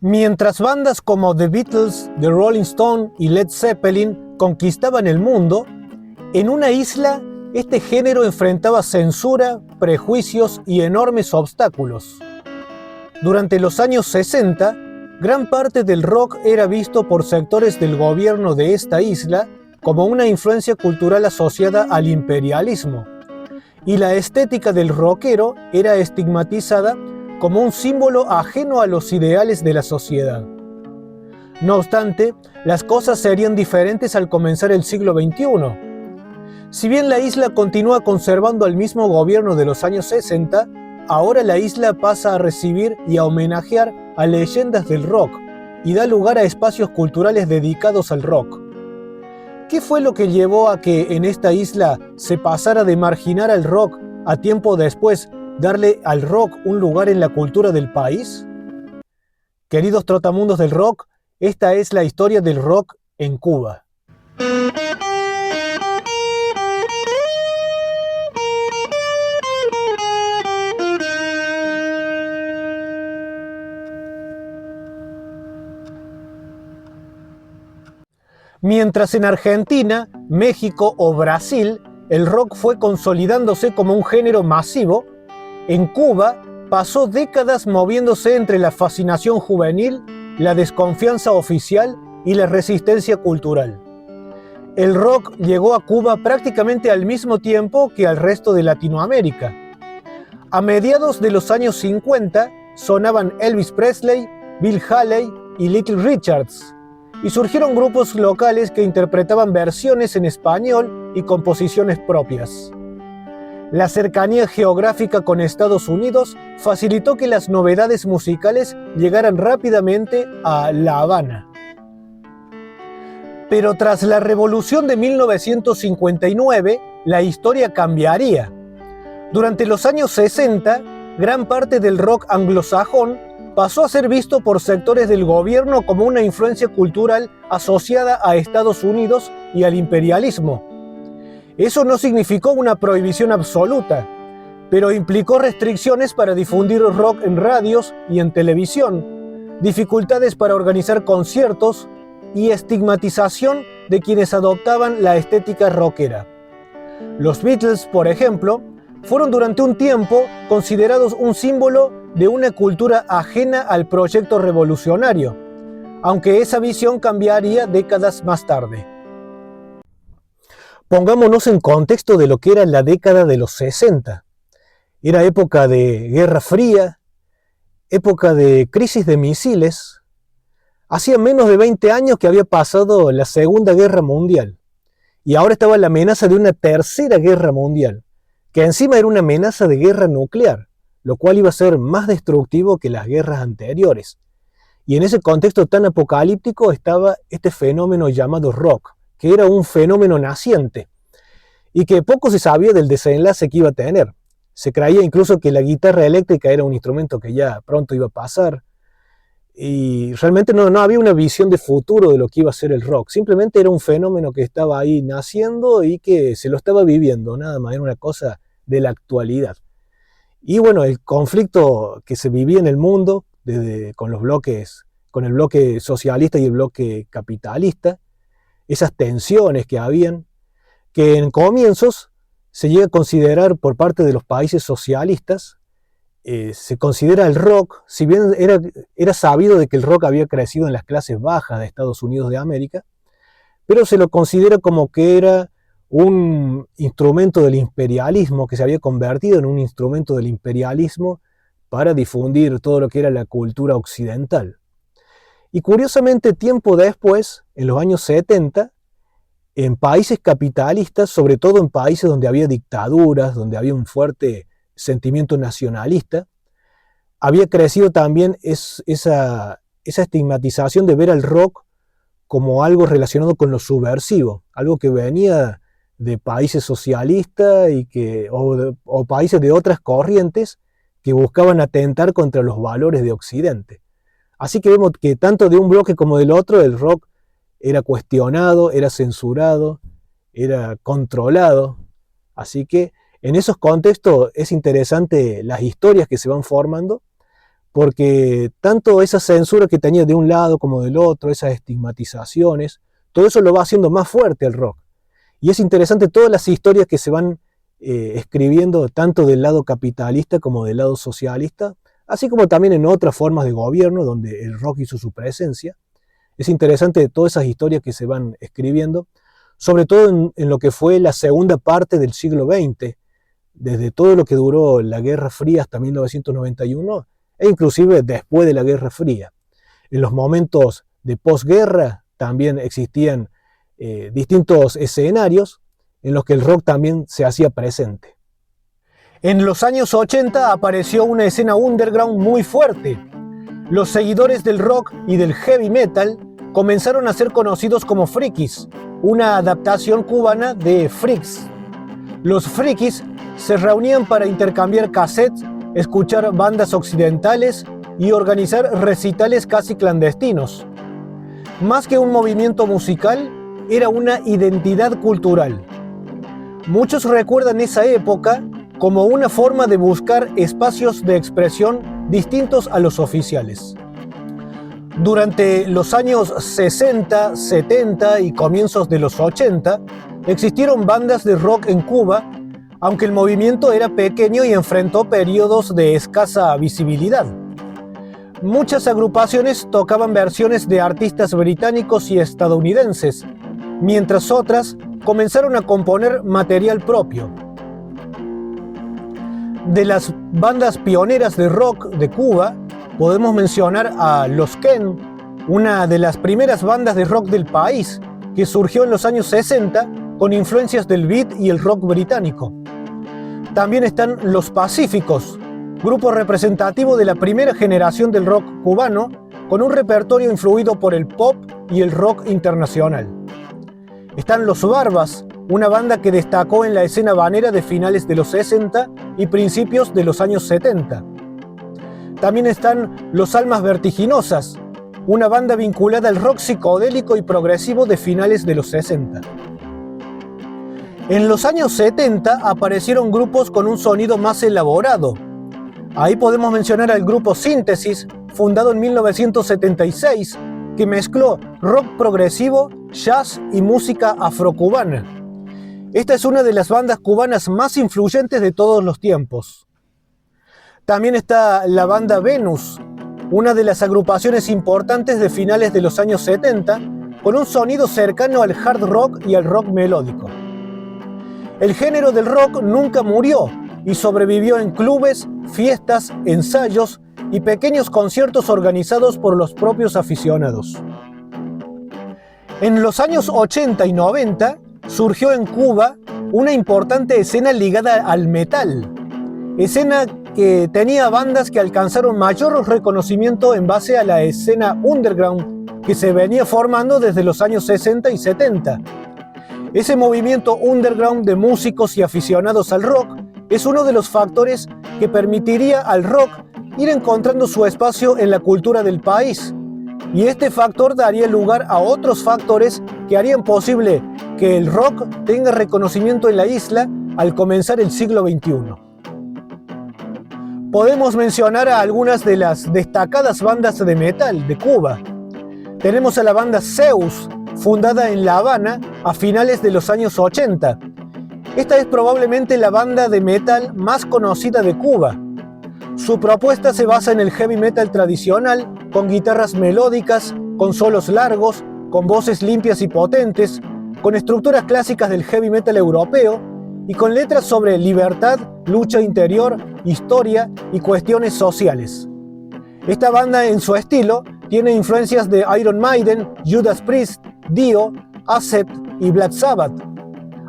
Mientras bandas como The Beatles, The Rolling Stones y Led Zeppelin conquistaban el mundo, en una isla este género enfrentaba censura, prejuicios y enormes obstáculos. Durante los años 60, gran parte del rock era visto por sectores del gobierno de esta isla como una influencia cultural asociada al imperialismo, y la estética del rockero era estigmatizada como un símbolo ajeno a los ideales de la sociedad. No obstante, las cosas serían diferentes al comenzar el siglo XXI. Si bien la isla continúa conservando al mismo gobierno de los años 60, ahora la isla pasa a recibir y a homenajear a leyendas del rock y da lugar a espacios culturales dedicados al rock. ¿Qué fue lo que llevó a que en esta isla se pasara de marginar al rock a tiempo después darle al rock un lugar en la cultura del país? Queridos trotamundos del rock, esta es la historia del rock en Cuba. Mientras en Argentina, México o Brasil el rock fue consolidándose como un género masivo, en Cuba pasó décadas moviéndose entre la fascinación juvenil, la desconfianza oficial y la resistencia cultural. El rock llegó a Cuba prácticamente al mismo tiempo que al resto de Latinoamérica. A mediados de los años 50 sonaban Elvis Presley, Bill Haley y Little Richards, y surgieron grupos locales que interpretaban versiones en español y composiciones propias. La cercanía geográfica con Estados Unidos facilitó que las novedades musicales llegaran rápidamente a La Habana. Pero tras la Revolución de 1959, la historia cambiaría. Durante los años 60, gran parte del rock anglosajón pasó a ser visto por sectores del gobierno como una influencia cultural asociada a Estados Unidos y al imperialismo. Eso no significó una prohibición absoluta, pero implicó restricciones para difundir rock en radios y en televisión, dificultades para organizar conciertos y estigmatización de quienes adoptaban la estética rockera. Los Beatles, por ejemplo, fueron durante un tiempo considerados un símbolo de una cultura ajena al proyecto revolucionario, aunque esa visión cambiaría décadas más tarde. Pongámonos en contexto de lo que era la década de los 60. Era época de Guerra Fría, época de crisis de misiles. Hacía menos de 20 años que había pasado la Segunda Guerra Mundial, y ahora estaba la amenaza de una Tercera Guerra Mundial, que encima era una amenaza de guerra nuclear, lo cual iba a ser más destructivo que las guerras anteriores. Y en ese contexto tan apocalíptico estaba este fenómeno llamado rock, que era un fenómeno naciente, y que poco se sabía del desenlace que iba a tener. Se creía incluso que la guitarra eléctrica era un instrumento que ya pronto iba a pasar, y realmente no había una visión de futuro de lo que iba a ser el rock. Simplemente era un fenómeno que estaba ahí naciendo y que se lo estaba viviendo, nada más, era una cosa de la actualidad. Y bueno, el conflicto que se vivía en el mundo con el bloque socialista y el bloque capitalista, esas tensiones que habían, que en comienzos se llega a considerar por parte de los países socialistas, se considera el rock, si bien era sabido de que el rock había crecido en las clases bajas de Estados Unidos de América, pero se lo considera como que era un instrumento del imperialismo, que se había convertido en un instrumento del imperialismo para difundir todo lo que era la cultura occidental. Y curiosamente, tiempo después, en los años 70, en países capitalistas, sobre todo en países donde había dictaduras, donde había un fuerte sentimiento nacionalista, había crecido también esa estigmatización de ver al rock como algo relacionado con lo subversivo, algo que venía de países socialistas o países de otras corrientes que buscaban atentar contra los valores de Occidente. Así que vemos que tanto de un bloque como del otro el rock era cuestionado, era censurado, era controlado. Así que en esos contextos es interesante las historias que se van formando, porque tanto esa censura que tenía de un lado como del otro, esas estigmatizaciones, todo eso lo va haciendo más fuerte el rock. Y es interesante todas las historias que se van escribiendo tanto del lado capitalista como del lado socialista, así como también en otras formas de gobierno donde el rock hizo su presencia. Es interesante todas esas historias que se van escribiendo, sobre todo en lo que fue la segunda parte del siglo XX, desde todo lo que duró la Guerra Fría hasta 1991, e inclusive después de la Guerra Fría. En los momentos de posguerra también existían distintos escenarios en los que el rock también se hacía presente. En los años 80 apareció una escena underground muy fuerte. Los seguidores del rock y del heavy metal comenzaron a ser conocidos como frikis, una adaptación cubana de freaks. Los frikis se reunían para intercambiar cassettes, escuchar bandas occidentales y organizar recitales casi clandestinos. Más que un movimiento musical, era una identidad cultural. Muchos recuerdan esa época como una forma de buscar espacios de expresión distintos a los oficiales. Durante los años 60, 70 y comienzos de los 80, existieron bandas de rock en Cuba, aunque el movimiento era pequeño y enfrentó periodos de escasa visibilidad. Muchas agrupaciones tocaban versiones de artistas británicos y estadounidenses, mientras otras comenzaron a componer material propio. De las bandas pioneras de rock de Cuba, podemos mencionar a Los Ken, una de las primeras bandas de rock del país, que surgió en los años 60 con influencias del beat y el rock británico. También están Los Pacíficos, grupo representativo de la primera generación del rock cubano, con un repertorio influido por el pop y el rock internacional. Están Los Barbas, una banda que destacó en la escena habanera de finales de los 60 y principios de los años 70. También están Los Almas Vertiginosas, una banda vinculada al rock psicodélico y progresivo de finales de los 60. En los años 70 aparecieron grupos con un sonido más elaborado. Ahí podemos mencionar al grupo Síntesis, fundado en 1976, que mezcló rock progresivo, jazz y música afrocubana. Esta es una de las bandas cubanas más influyentes de todos los tiempos. También está la banda Venus, una de las agrupaciones importantes de finales de los años 70, con un sonido cercano al hard rock y al rock melódico. El género del rock nunca murió y sobrevivió en clubes, fiestas, ensayos y pequeños conciertos organizados por los propios aficionados. En los años 80 y 90 surgió en Cuba una importante escena ligada al metal, escena que tenía bandas que alcanzaron mayor reconocimiento en base a la escena underground que se venía formando desde los años 60 y 70. Ese movimiento underground de músicos y aficionados al rock es uno de los factores que permitiría al rock ir encontrando su espacio en la cultura del país. Y este factor daría lugar a otros factores que harían posible que el rock tenga reconocimiento en la isla al comenzar el siglo XXI. Podemos mencionar a algunas de las destacadas bandas de metal de Cuba. Tenemos a la banda Zeus, fundada en La Habana a finales de los años 80. Esta es probablemente la banda de metal más conocida de Cuba. Su propuesta se basa en el heavy metal tradicional, con guitarras melódicas, con solos largos, con voces limpias y potentes, con estructuras clásicas del heavy metal europeo y con letras sobre libertad, lucha interior, historia y cuestiones sociales. Esta banda en su estilo tiene influencias de Iron Maiden, Judas Priest, Dio, Accept y Black Sabbath.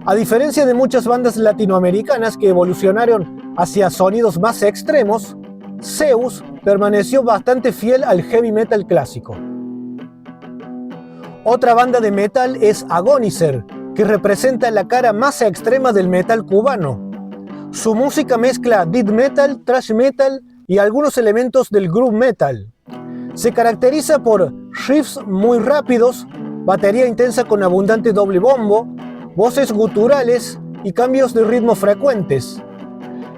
A diferencia de muchas bandas latinoamericanas que evolucionaron hacia sonidos más extremos, Zeus permaneció bastante fiel al heavy metal clásico. Otra banda de metal es Agonizer, que representa la cara más extrema del metal cubano. Su música mezcla death metal, thrash metal y algunos elementos del groove metal. Se caracteriza por riffs muy rápidos, batería intensa con abundante doble bombo, voces guturales y cambios de ritmo frecuentes.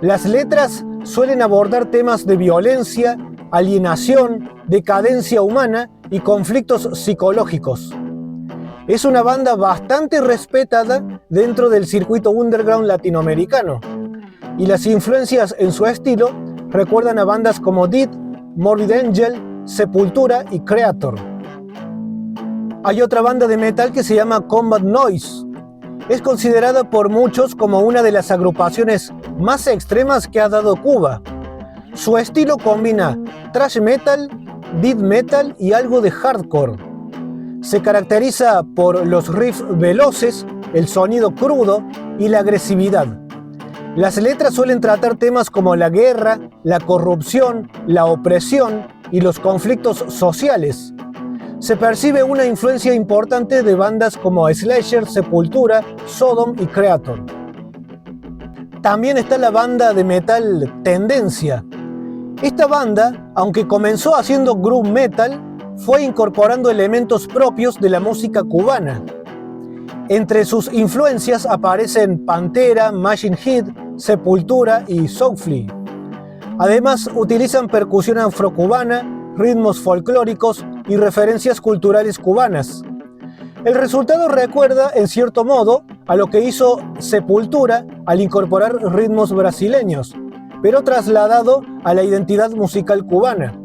Las letras suelen abordar temas de violencia, alienación, decadencia humana y conflictos psicológicos. Es una banda bastante respetada dentro del circuito underground latinoamericano, y las influencias en su estilo recuerdan a bandas como Dead, Morbid Angel, Sepultura y Kreator. Hay otra banda de metal que se llama Combat Noise. Es considerada por muchos como una de las agrupaciones más extremas que ha dado Cuba. Su estilo combina thrash metal, death metal y algo de hardcore. Se caracteriza por los riffs veloces, el sonido crudo y la agresividad. Las letras suelen tratar temas como la guerra, la corrupción, la opresión y los conflictos sociales. Se percibe una influencia importante de bandas como Slasher, Sepultura, Sodom y Kreator. También está la banda de metal Tendencia. Esta banda, aunque comenzó haciendo groove metal, fue incorporando elementos propios de la música cubana. Entre sus influencias aparecen Pantera, Machine Head, Sepultura y Soulfly. Además, utilizan percusión afrocubana, ritmos folclóricos y referencias culturales cubanas. El resultado recuerda, en cierto modo, a lo que hizo Sepultura al incorporar ritmos brasileños, pero trasladado a la identidad musical cubana.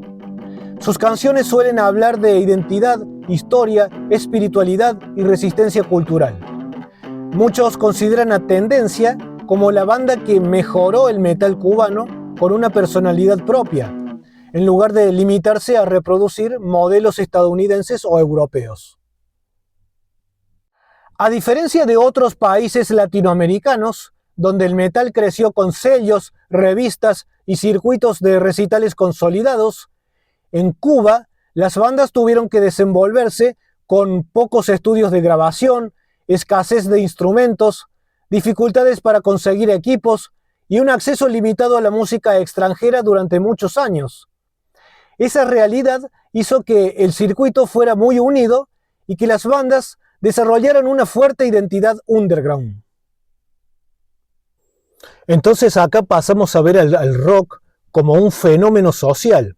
Sus canciones suelen hablar de identidad, historia, espiritualidad y resistencia cultural. Muchos consideran a Tendencia como la banda que mejoró el metal cubano con una personalidad propia, en lugar de limitarse a reproducir modelos estadounidenses o europeos. A diferencia de otros países latinoamericanos, donde el metal creció con sellos, revistas y circuitos de recitales consolidados, en Cuba las bandas tuvieron que desenvolverse con pocos estudios de grabación, escasez de instrumentos, dificultades para conseguir equipos y un acceso limitado a la música extranjera durante muchos años. Esa realidad hizo que el circuito fuera muy unido y que las bandas desarrollaran una fuerte identidad underground. Entonces acá pasamos a ver al rock como un fenómeno social,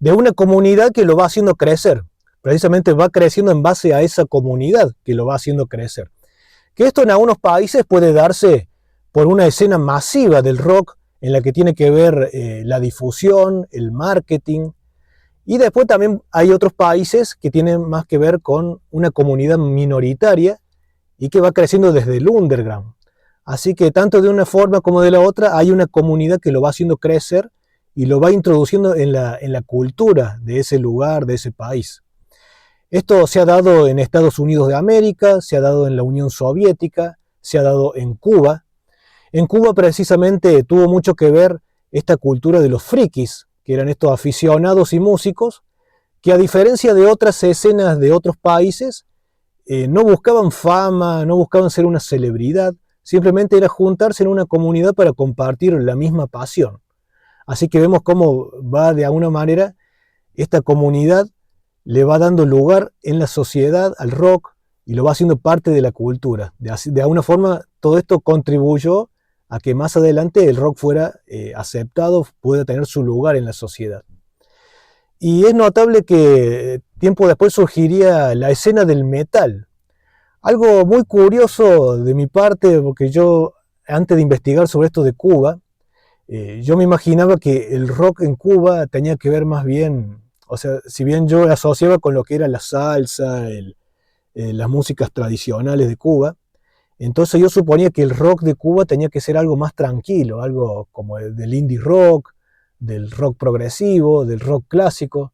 de una comunidad que lo va haciendo crecer. Precisamente va creciendo en base a esa comunidad que lo va haciendo crecer. Que esto en algunos países puede darse por una escena masiva del rock en la que tiene que ver la difusión, el marketing. Y después también hay otros países que tienen más que ver con una comunidad minoritaria y que va creciendo desde el underground. Así que tanto de una forma como de la otra hay una comunidad que lo va haciendo crecer y lo va introduciendo en la cultura de ese lugar, de ese país. Esto se ha dado en Estados Unidos de América, se ha dado en la Unión Soviética, se ha dado en Cuba. En Cuba precisamente tuvo mucho que ver esta cultura de los frikis, que eran estos aficionados y músicos, que a diferencia de otras escenas de otros países, no buscaban fama, no buscaban ser una celebridad, simplemente era juntarse en una comunidad para compartir la misma pasión. Así que vemos cómo va de alguna manera esta comunidad le va dando lugar en la sociedad al rock y lo va haciendo parte de la cultura. De alguna forma todo esto contribuyó a que más adelante el rock fuera aceptado, pueda tener su lugar en la sociedad. Y es notable que tiempo después surgiría la escena del metal. Algo muy curioso de mi parte, porque yo antes de investigar sobre esto de Cuba, yo me imaginaba que el rock en Cuba tenía que ver más bien, o sea, si bien yo lo asociaba con lo que era la salsa, las músicas tradicionales de Cuba, entonces yo suponía que el rock de Cuba tenía que ser algo más tranquilo, algo como del indie rock, del rock progresivo, del rock clásico,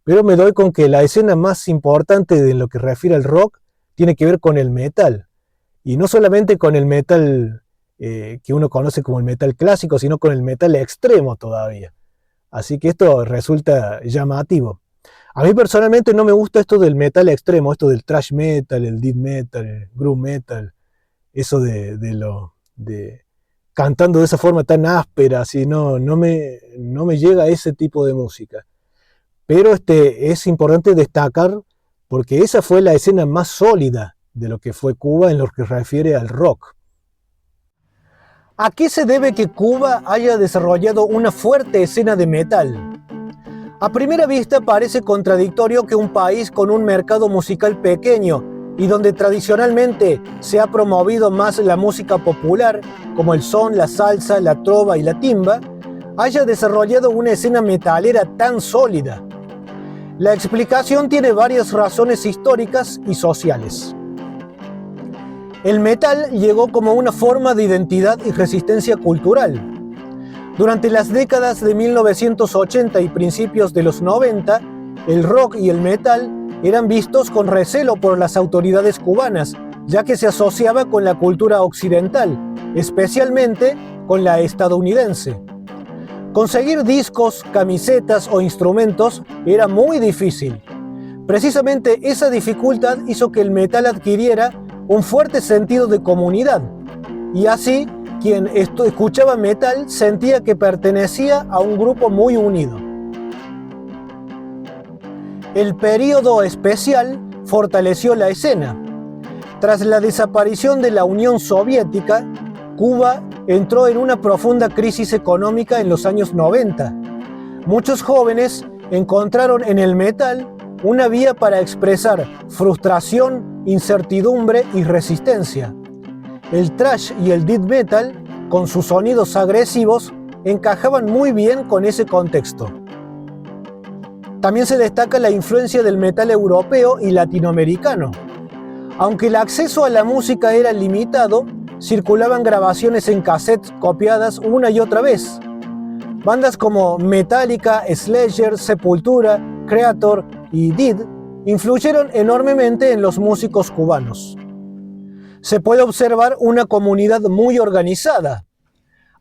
pero me doy con que la escena más importante de lo que refiere al rock tiene que ver con el metal, y no solamente con el metal que uno conoce como el metal clásico, sino con el metal extremo todavía. Así que esto resulta llamativo. A mí personalmente no me gusta esto del metal extremo, esto del thrash metal, el death metal, el groove metal, eso de cantando de esa forma tan áspera, así, no me llega a ese tipo de música. Pero es importante destacar porque esa fue la escena más sólida de lo que fue Cuba en lo que refiere al rock. ¿A qué se debe que Cuba haya desarrollado una fuerte escena de metal? A primera vista parece contradictorio que un país con un mercado musical pequeño y donde tradicionalmente se ha promovido más la música popular, como el son, la salsa, la trova y la timba, haya desarrollado una escena metalera tan sólida. La explicación tiene varias razones históricas y sociales. El metal llegó como una forma de identidad y resistencia cultural. Durante las décadas de 1980 y principios de los 90, el rock y el metal eran vistos con recelo por las autoridades cubanas, ya que se asociaba con la cultura occidental, especialmente con la estadounidense. Conseguir discos, camisetas o instrumentos era muy difícil. Precisamente esa dificultad hizo que el metal adquiriera un fuerte sentido de comunidad, y así quien escuchaba metal sentía que pertenecía a un grupo muy unido. El período especial fortaleció la escena. Tras la desaparición de la Unión Soviética, Cuba entró en una profunda crisis económica en los años 90. Muchos jóvenes encontraron en el metal una vía para expresar frustración, incertidumbre y resistencia. El thrash y el death metal, con sus sonidos agresivos, encajaban muy bien con ese contexto. También se destaca la influencia del metal europeo y latinoamericano. Aunque el acceso a la música era limitado, circulaban grabaciones en cassettes copiadas una y otra vez. Bandas como Metallica, Slayer, Sepultura, Kreator y Dead influyeron enormemente en los músicos cubanos. Se puede observar una comunidad muy organizada.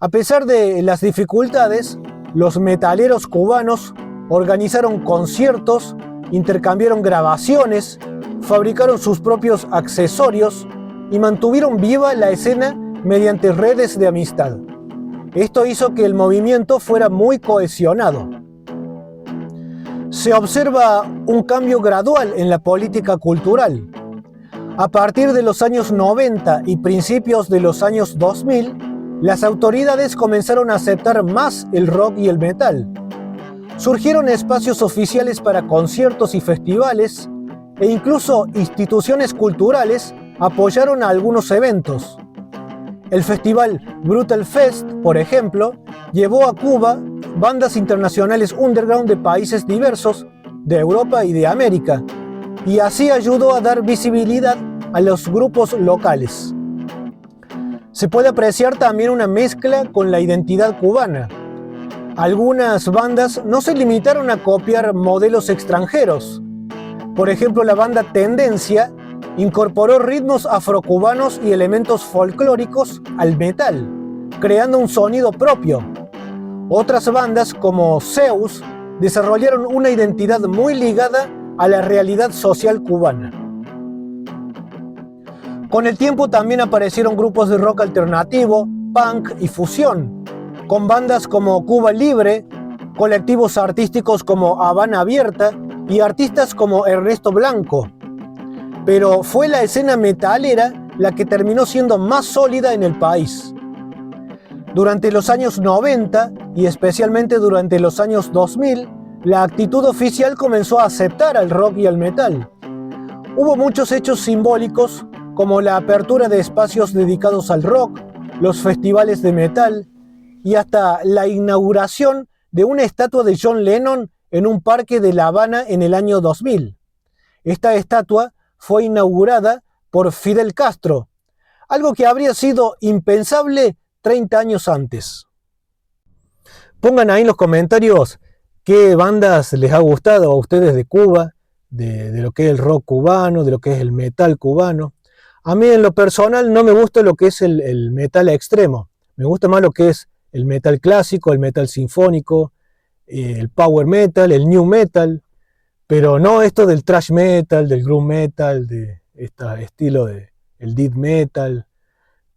A pesar de las dificultades, los metaleros cubanos organizaron conciertos, intercambiaron grabaciones, fabricaron sus propios accesorios y mantuvieron viva la escena mediante redes de amistad. Esto hizo que el movimiento fuera muy cohesionado. Se observa un cambio gradual en la política cultural. A partir de los años 90 y principios de los años 2000, las autoridades comenzaron a aceptar más el rock y el metal. Surgieron espacios oficiales para conciertos y festivales, e incluso instituciones culturales apoyaron a algunos eventos. El festival Brutal Fest, por ejemplo, llevó a Cuba bandas internacionales underground de países diversos, de Europa y de América, y así ayudó a dar visibilidad a los grupos locales. Se puede apreciar también una mezcla con la identidad cubana. Algunas bandas no se limitaron a copiar modelos extranjeros. Por ejemplo, la banda Tendencia incorporó ritmos afrocubanos y elementos folclóricos al metal, creando un sonido propio. Otras bandas, como Zeus, desarrollaron una identidad muy ligada a la realidad social cubana. Con el tiempo también aparecieron grupos de rock alternativo, punk y fusión, con bandas como Cuba Libre, colectivos artísticos como Habana Abierta y artistas como Ernesto Blanco. Pero fue la escena metalera la que terminó siendo más sólida en el país. Durante los años 90 y especialmente durante los años 2000, la actitud oficial comenzó a aceptar al rock y al metal. Hubo muchos hechos simbólicos, como la apertura de espacios dedicados al rock, los festivales de metal y hasta la inauguración de una estatua de John Lennon en un parque de La Habana en el año 2000. Esta estatua fue inaugurada por Fidel Castro, algo que habría sido impensable 30 años antes. Pongan ahí en los comentarios qué bandas les ha gustado a ustedes de Cuba, de lo que es el rock cubano, de lo que es el metal cubano. A mí en lo personal no me gusta lo que es el metal extremo, me gusta más lo que es el metal clásico, el metal sinfónico, el power metal, el new metal, pero no esto del thrash metal, del groove metal, de este estilo de el death metal.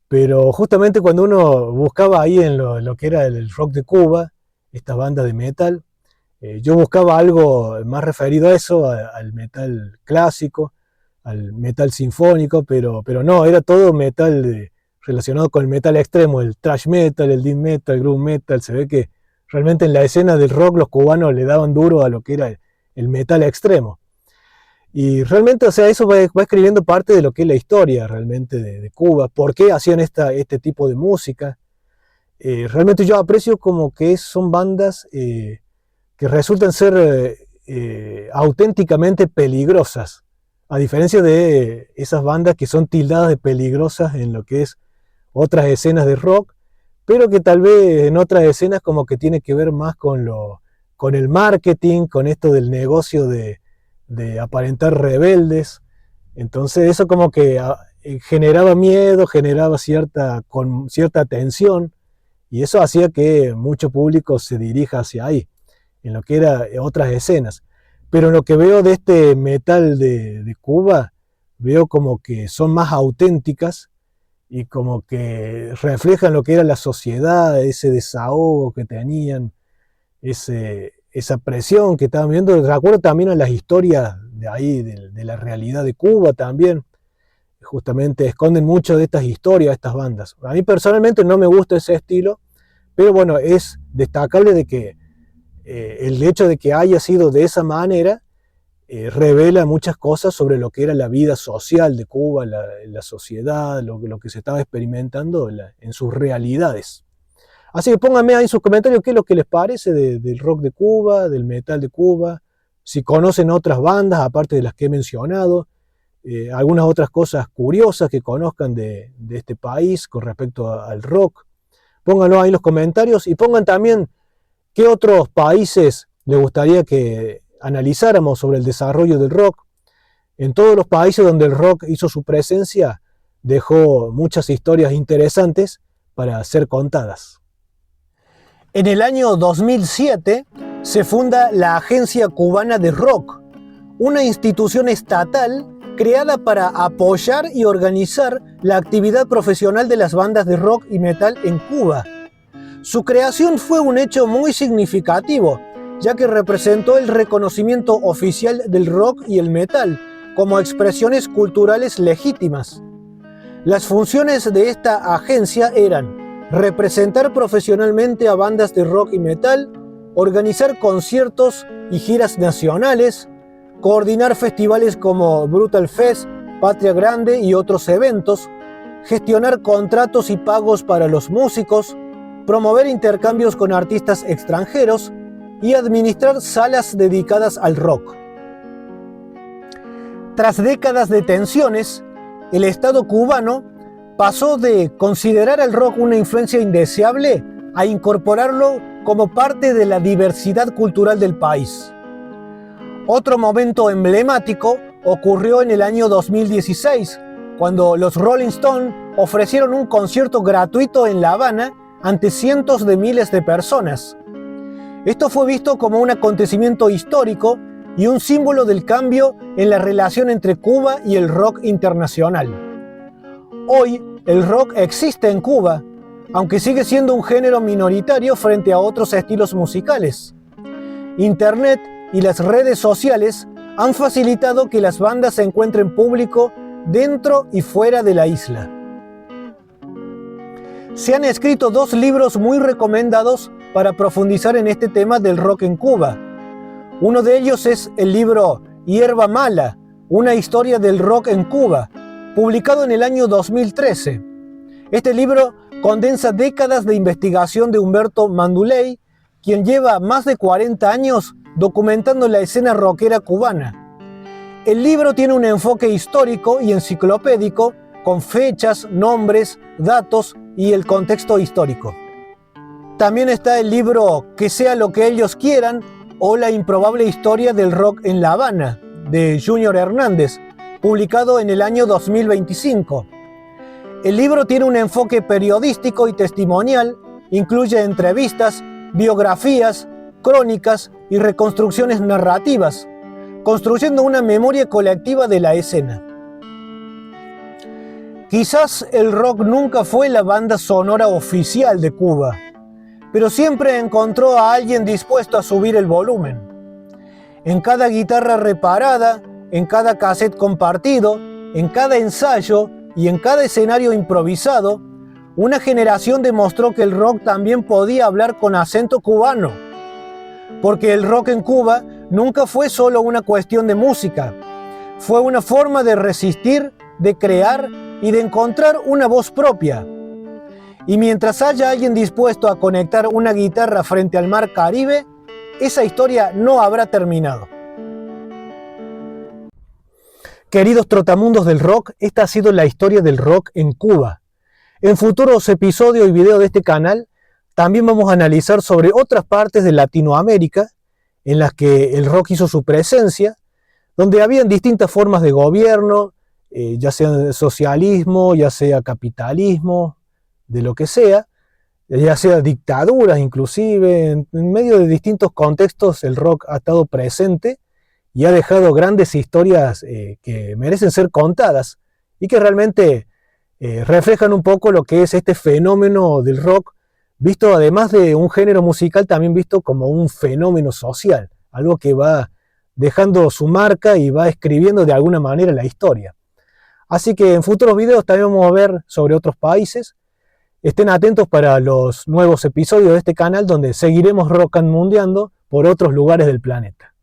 Pero justamente cuando uno buscaba ahí en lo que era el rock de Cuba, esta banda de metal, yo buscaba algo más referido a eso, al metal clásico, al metal sinfónico, pero no, era todo metal relacionado con el metal extremo, el thrash metal, el death metal, el groove metal. Se ve que realmente en la escena del rock los cubanos le daban duro a lo que era el metal extremo. Y realmente, o sea, eso va escribiendo parte de lo que es la historia realmente de Cuba, por qué hacían este tipo de música. Realmente yo aprecio como que son bandas que resultan ser auténticamente peligrosas, a diferencia de esas bandas que son tildadas de peligrosas en lo que es otras escenas de rock, pero que tal vez en otras escenas como que tiene que ver más con el marketing, con esto del negocio de aparentar rebeldes. Entonces eso como que generaba miedo, generaba cierta tensión, y eso hacía que mucho público se dirija hacia ahí, en lo que eran otras escenas. Pero en lo que veo de este metal de Cuba, veo como que son más auténticas y como que reflejan lo que era la sociedad, ese desahogo que tenían, esa presión que estaban viendo. Recuerdo también a las historias de ahí, de la realidad de Cuba también. Justamente esconden mucho de estas historias, estas bandas. A mí personalmente no me gusta ese estilo, pero bueno, es destacable de que el hecho de que haya sido de esa manera revela muchas cosas sobre lo que era la vida social de Cuba, la sociedad, lo que se estaba experimentando en sus realidades. Así que pónganme ahí en sus comentarios qué es lo que les parece del rock de Cuba, del metal de Cuba, si conocen otras bandas aparte de las que he mencionado, algunas otras cosas curiosas que conozcan de este país con respecto al rock. Pónganlo ahí en los comentarios y pongan también qué otros países les gustaría que analizáramos sobre el desarrollo del rock. En todos los países donde el rock hizo su presencia, dejó muchas historias interesantes para ser contadas. En el año 2007 se funda la Agencia Cubana de Rock, una institución estatal creada para apoyar y organizar la actividad profesional de las bandas de rock y metal en Cuba. Su creación fue un hecho muy significativo, ya que representó el reconocimiento oficial del rock y el metal como expresiones culturales legítimas. Las funciones de esta agencia eran representar profesionalmente a bandas de rock y metal, organizar conciertos y giras nacionales, coordinar festivales como Brutal Fest, Patria Grande y otros eventos, gestionar contratos y pagos para los músicos, promover intercambios con artistas extranjeros y administrar salas dedicadas al rock. Tras décadas de tensiones, el Estado cubano pasó de considerar al rock una influencia indeseable a incorporarlo como parte de la diversidad cultural del país. Otro momento emblemático ocurrió en el año 2016, cuando los Rolling Stones ofrecieron un concierto gratuito en La Habana ante cientos de miles de personas. Esto fue visto como un acontecimiento histórico y un símbolo del cambio en la relación entre Cuba y el rock internacional. Hoy, el rock existe en Cuba, aunque sigue siendo un género minoritario frente a otros estilos musicales. Internet y las redes sociales han facilitado que las bandas encuentren público dentro y fuera de la isla. Se han escrito 2 libros muy recomendados para profundizar en este tema del rock en Cuba. Uno de ellos es el libro Hierba Mala, una historia del rock en Cuba, publicado en el año 2013. Este libro condensa décadas de investigación de Humberto Manduley, quien lleva más de 40 años documentando la escena rockera cubana. El libro tiene un enfoque histórico y enciclopédico con fechas, nombres, datos y el contexto histórico. También está el libro Que sea lo que ellos quieran o La improbable historia del rock en La Habana, de Junior Hernández, publicado en el año 2025. El libro tiene un enfoque periodístico y testimonial, incluye entrevistas, biografías, crónicas y reconstrucciones narrativas, construyendo una memoria colectiva de la escena. Quizás el rock nunca fue la banda sonora oficial de Cuba, pero siempre encontró a alguien dispuesto a subir el volumen. En cada guitarra reparada, en cada cassette compartido, en cada ensayo y en cada escenario improvisado, una generación demostró que el rock también podía hablar con acento cubano, porque el rock en Cuba nunca fue solo una cuestión de música, fue una forma de resistir, de crear y de encontrar una voz propia. Y mientras haya alguien dispuesto a conectar una guitarra frente al mar Caribe, esa historia no habrá terminado. Queridos trotamundos del rock, esta ha sido la historia del rock en Cuba. En futuros episodios y videos de este canal, también vamos a analizar sobre otras partes de Latinoamérica en las que el rock hizo su presencia, donde habían distintas formas de gobierno, ya sea socialismo, ya sea capitalismo, de lo que sea, ya sea dictaduras inclusive, en medio de distintos contextos el rock ha estado presente y ha dejado grandes historias que merecen ser contadas y que realmente reflejan un poco lo que es este fenómeno del rock, visto además de un género musical, también visto como un fenómeno social, algo que va dejando su marca y va escribiendo de alguna manera la historia. Así que en futuros videos también vamos a ver sobre otros países. Estén atentos para los nuevos episodios de este canal donde seguiremos rock and mundeando por otros lugares del planeta.